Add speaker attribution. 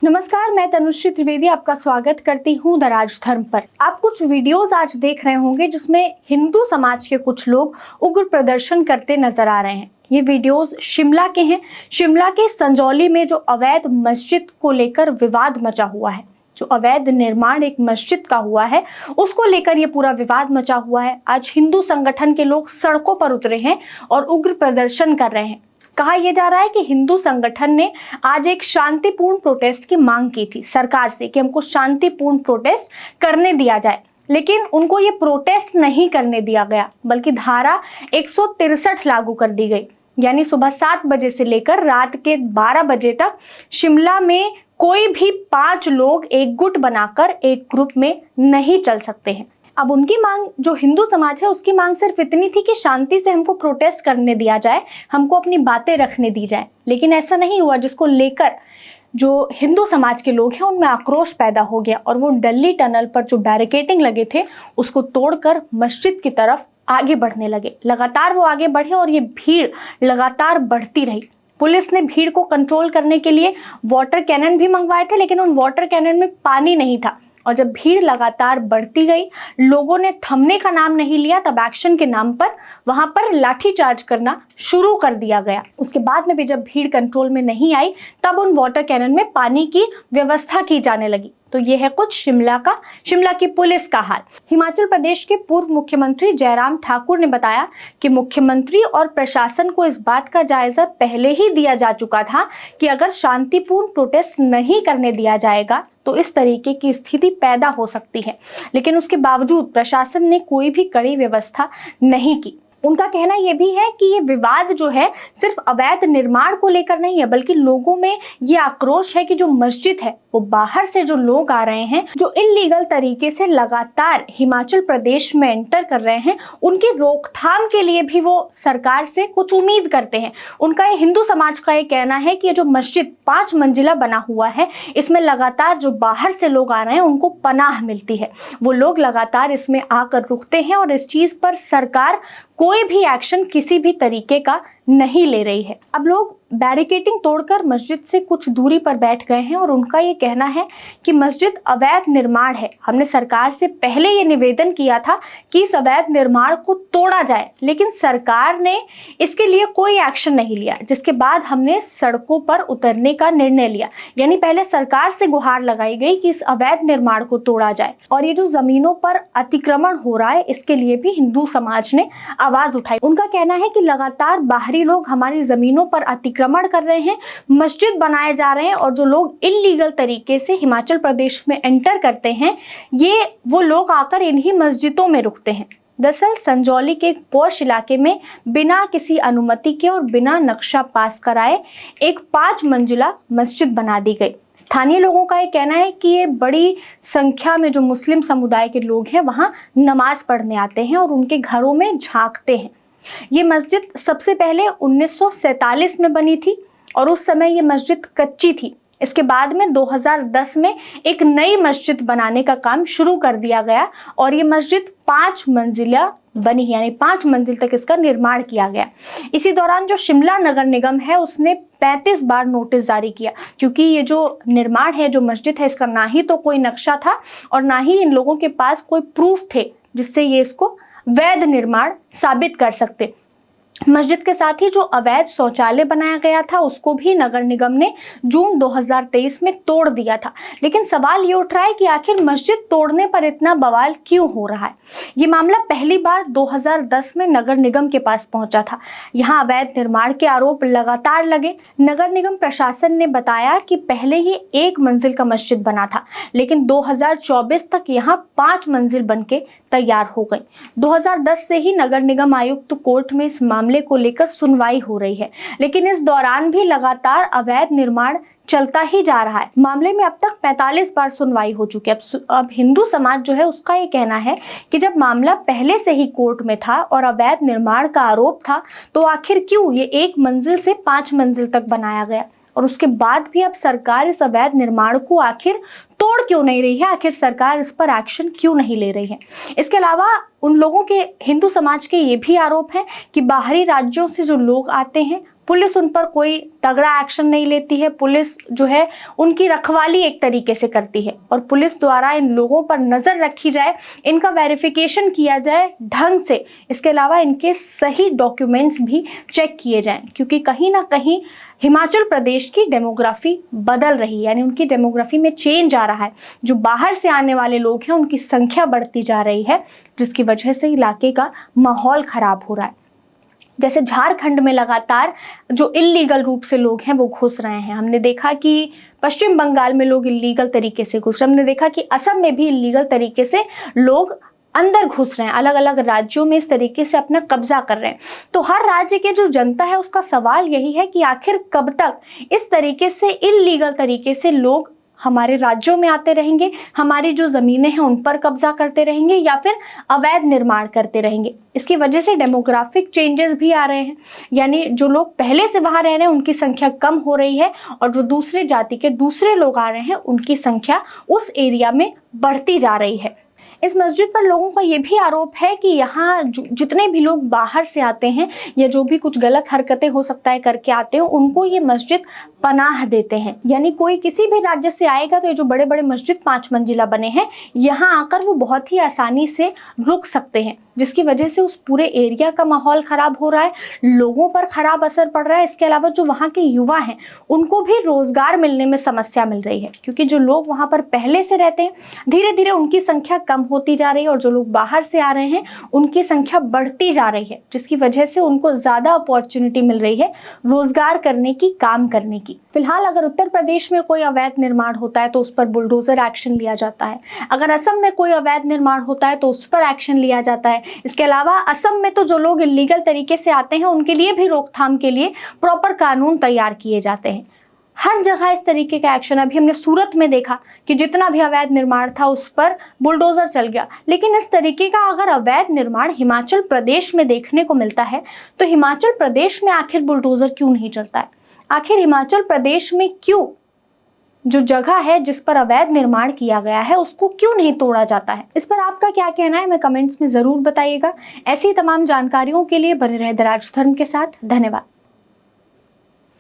Speaker 1: नमस्कार, मैं तनुश्री त्रिवेदी आपका स्वागत करती हूँ द राजधर्म पर। आप कुछ वीडियोस आज देख रहे होंगे जिसमें हिंदू समाज के कुछ लोग उग्र प्रदर्शन करते नजर आ रहे हैं। ये वीडियोस शिमला के हैं। शिमला के संजौली में जो अवैध मस्जिद को लेकर विवाद मचा हुआ है, जो अवैध निर्माण एक मस्जिद का हुआ है, उसको लेकर ये पूरा विवाद मचा हुआ है। आज हिंदू संगठन के लोग सड़कों पर उतरे हैं और उग्र प्रदर्शन कर रहे हैं। कहा यह जा रहा है कि हिंदू संगठन ने आज एक शांतिपूर्ण प्रोटेस्ट की मांग की थी सरकार से कि हमको शांतिपूर्ण प्रोटेस्ट करने दिया जाए, लेकिन उनको ये प्रोटेस्ट नहीं करने दिया गया, बल्कि धारा 163 लागू कर दी गई। यानी सुबह 7 बजे से लेकर रात के 12 बजे तक शिमला में कोई भी 5 लोग एक गुट बनाकर एक ग्रुप में नहीं चल सकते हैं। अब उनकी मांग, जो हिंदू समाज है उसकी मांग सिर्फ इतनी थी कि शांति से हमको प्रोटेस्ट करने दिया जाए, हमको अपनी बातें रखने दी जाए, लेकिन ऐसा नहीं हुआ, जिसको लेकर जो हिंदू समाज के लोग हैं उनमें आक्रोश पैदा हो गया और वो दिल्ली टनल पर जो बैरिकेडिंग लगे थे उसको तोड़कर मस्जिद की तरफ आगे बढ़ने लगे। लगातार वो आगे बढ़े और ये भीड़ लगातार बढ़ती रही। पुलिस ने भीड़ को कंट्रोल करने के लिए वाटर कैनन भी मंगवाए थे, लेकिन उन वाटर कैनन में पानी नहीं था। और जब भीड़ लगातार बढ़ती गई, लोगों ने थमने का नाम नहीं लिया, तब एक्शन के नाम पर वहां पर लाठीचार्ज करना शुरू कर दिया गया। उसके बाद में भी जब भीड़ कंट्रोल में नहीं आई, तब उन वाटर कैनन में पानी की व्यवस्था की जाने लगी। तो ये है कुछ शिमला की पुलिस का हाल। हिमाचल प्रदेश के पूर्व मुख्यमंत्री जयराम ठाकुर ने बताया कि मुख्यमंत्री और प्रशासन को इस बात का जायजा पहले ही दिया जा चुका था कि अगर शांतिपूर्ण प्रोटेस्ट नहीं करने दिया जाएगा तो इस तरीके की स्थिति पैदा हो सकती है, लेकिन उसके बावजूद प्रशासन ने कोई भी कड़ी व्यवस्था नहीं की। उनका कहना यह भी है कि ये विवाद जो है सिर्फ अवैध निर्माण को लेकर नहीं है, बल्कि लोगों में ये आक्रोश है कि जो मस्जिद है वो बाहर से जो लोग आ रहे हैं, जो इल्लीगल तरीके से लगातार हिमाचल प्रदेश में एंटर कर रहे हैं, उनकी रोकथाम के लिए भी वो सरकार से कुछ उम्मीद करते हैं। उनका ये हिंदू समाज का ये कहना है कि ये जो मस्जिद 5 मंजिला बना हुआ है, इसमें लगातार जो बाहर से लोग आ रहे हैं उनको पनाह मिलती है। वो लोग लगातार इसमें आकर रुकते हैं और इस चीज पर सरकार कोई भी एक्शन किसी भी तरीके का नहीं ले रही है। अब लोग बैरिकेडिंग तोड़कर मस्जिद से कुछ दूरी पर बैठ गए हैं और उनका ये कहना है कि मस्जिद अवैध निर्माण है। हमने सरकार से पहले ये निवेदन किया था कि इस अवैध निर्माण को तोड़ा जाए, लेकिन सरकार ने इसके लिए कोई एक्शन नहीं लिया, जिसके बाद हमने सड़कों पर उतरने का निर्णय लिया। यानी पहले सरकार से गुहार लगाई गई कि इस अवैध निर्माण को तोड़ा जाए, और ये जो जमीनों पर अतिक्रमण हो रहा है इसके लिए भी हिंदू समाज ने आवाज उठाई। उनका कहना है कि लगातार बाहरी लोग हमारी जमीनों पर अतिक्रमण कर रहे हैं, मस्जिद बनाए जा रहे हैं, और जो लोग इल्लीगल तरीके से हिमाचल प्रदेश में एंटर करते हैं, ये वो लोग आकर इन्हीं मस्जिदों में रुकते हैं। दरअसल संजौली के एक पॉश इलाके में बिना किसी अनुमति के और बिना नक्शा पास कराए एक 5 मंजिला मस्जिद बना दी गई। स्थानीय लोगों का ये कहना है कि ये बड़ी संख्या में जो मुस्लिम समुदाय के लोग हैं वहाँ नमाज पढ़ने आते हैं और उनके घरों में झांकते हैं। ये मस्जिद सबसे पहले 1947 में बनी थी और उस समय ये मस्जिद कच्ची थी। इसके बाद में 2010 में एक नई मस्जिद बनाने का काम शुरू कर दिया गया और ये मस्जिद 5 मंजिला बनी, यानी 5 मंजिल तक इसका निर्माण किया गया। इसी दौरान जो शिमला नगर निगम है उसने 35 बार नोटिस जारी किया, क्योंकि ये जो निर्माण है, जो मस्जिद है, इसका ना ही तो कोई नक्शा था और ना ही इन लोगों के पास कोई प्रूफ थे जिससे ये इसको वैध निर्माण साबित कर सकते। मस्जिद के साथ ही जो अवैध शौचालय बनाया गया था उसको भी नगर निगम ने जून 2023 में तोड़ दिया था। लेकिन सवाल ये उठ रहा है कि आखिर मस्जिद तोड़ने पर इतना बवाल क्यों हो रहा है। ये मामला पहली बार 2010 में नगर निगम के पास पहुंचा था। यहाँ अवैध निर्माण के आरोप लगातार लगे। नगर निगम प्रशासन ने बताया कि पहले ही 1 मंजिल का मस्जिद बना था, लेकिन 2024 तक यहाँ 5 मंजिल बनके तैयार हो गई। 2010 से ही नगर निगम आयुक्त कोर्ट में इस मामले को लेकर सुनवाई हो रही है, लेकिन इस दौरान भी लगातार अवैध निर्माण चलता ही जा रहा है। मामले में अब तक 45 बार सुनवाई हो चुकी है। अब हिंदू समाज जो है उसका ये कहना है कि जब मामला पहले से ही कोर्ट में था और अवैध निर्माण का आरोप था, तो आखिर क्यों ये 1 मंजिल से 5 मंजिल तक बनाया गया, और उसके बाद भी अब सरकार इस अवैध निर्माण को आखिर तोड़ क्यों नहीं रही है, आखिर सरकार इस पर एक्शन क्यों नहीं ले रही है। इसके अलावा उन लोगों के, हिंदू समाज के ये भी आरोप है कि बाहरी राज्यों से जो लोग आते हैं पुलिस उन पर कोई तगड़ा एक्शन नहीं लेती है। पुलिस जो है उनकी रखवाली एक तरीके से करती है और पुलिस द्वारा इन लोगों पर नज़र रखी जाए, इनका वेरिफिकेशन किया जाए ढंग से। इसके अलावा इनके सही डॉक्यूमेंट्स भी चेक किए जाएं, क्योंकि कहीं ना कहीं हिमाचल प्रदेश की डेमोग्राफी बदल रही है, यानी उनकी डेमोग्राफी में चेंज आ रहा है। जो बाहर से आने वाले लोग हैं उनकी संख्या बढ़ती जा रही है, जिसकी वजह से इलाके का माहौल खराब हो रहा है। जैसे झारखंड में लगातार जो इल्लीगल रूप से लोग हैं वो घुस रहे हैं। हमने देखा कि पश्चिम बंगाल में लोग इल्लीगल तरीके से घुस रहे हैं। हमने देखा कि असम में भी इल्लीगल तरीके से लोग अंदर घुस रहे हैं, अलग अलग राज्यों में इस तरीके से अपना कब्जा कर रहे हैं। तो हर राज्य के जो जनता है उसका सवाल यही है कि आखिर कब तक इस तरीके से इल्लीगल तरीके से लोग हमारे राज्यों में आते रहेंगे, हमारी जो ज़मीनें हैं उन पर कब्जा करते रहेंगे या फिर अवैध निर्माण करते रहेंगे। इसकी वजह से डेमोग्राफिक चेंजेस भी आ रहे हैं, यानी जो लोग पहले से वहाँ रह रहे हैं उनकी संख्या कम हो रही है और जो दूसरे जाति के दूसरे लोग आ रहे हैं उनकी संख्या उस एरिया में बढ़ती जा रही है। इस मस्जिद पर लोगों का ये भी आरोप है कि यहाँ जितने भी लोग बाहर से आते हैं या जो भी कुछ गलत हरकतें हो सकता है करके आते हैं, उनको ये मस्जिद पनाह देते हैं। यानी कोई किसी भी राज्य से आएगा तो ये जो बड़े बड़े मस्जिद 5 मंजिला बने हैं, यहाँ आकर वो बहुत ही आसानी से रुक सकते हैं, जिसकी वजह से उस पूरे एरिया का माहौल ख़राब हो रहा है, लोगों पर ख़राब असर पड़ रहा है। इसके अलावा जो वहाँ के युवा हैं उनको भी रोज़गार मिलने में समस्या मिल रही है, क्योंकि जो लोग वहाँ पर पहले से रहते हैं धीरे धीरे उनकी संख्या कम होती जा रही है और जो लोग बाहर से आ रहे हैं उनकी संख्या बढ़ती जा रही है, जिसकी वजह से उनको ज़्यादा अपॉर्चुनिटी मिल रही है रोज़गार करने की, काम करने की। फिलहाल अगर उत्तर प्रदेश में कोई अवैध निर्माण होता है तो उस पर बुलडोजर एक्शन लिया जाता है। अगर असम में कोई अवैध निर्माण होता है तो उस पर एक्शन लिया जाता है। इसके अलावा असम में तो जो लोग इलीगल तरीके से आते हैं उनके लिए भी रोकथाम के लिए प्रॉपर कानून तैयार किए जाते हैं। हर जगह इस तरीके का एक्शन। अभी हमने सूरत में देखा कि जितना भी अवैध निर्माण था उस पर बुलडोजर चल गया, लेकिन इस तरीके का अगर अवैध निर्माण हिमाचल प्रदेश में देखने को मिलता है तो हिमाचल प्रदेश में आखिर बुलडोजर क्यों नहीं चलता है? आखिर हिमाचल प्रदेश में क्यों जो जगह है जिस पर अवैध निर्माण किया गया है उसको क्यों नहीं तोड़ा जाता है? इस पर आपका क्या कहना है हमें कमेंट्स में जरूर बताइएगा। ऐसी तमाम जानकारियों के लिए बने रहे द राजधर्म के साथ। धन्यवाद।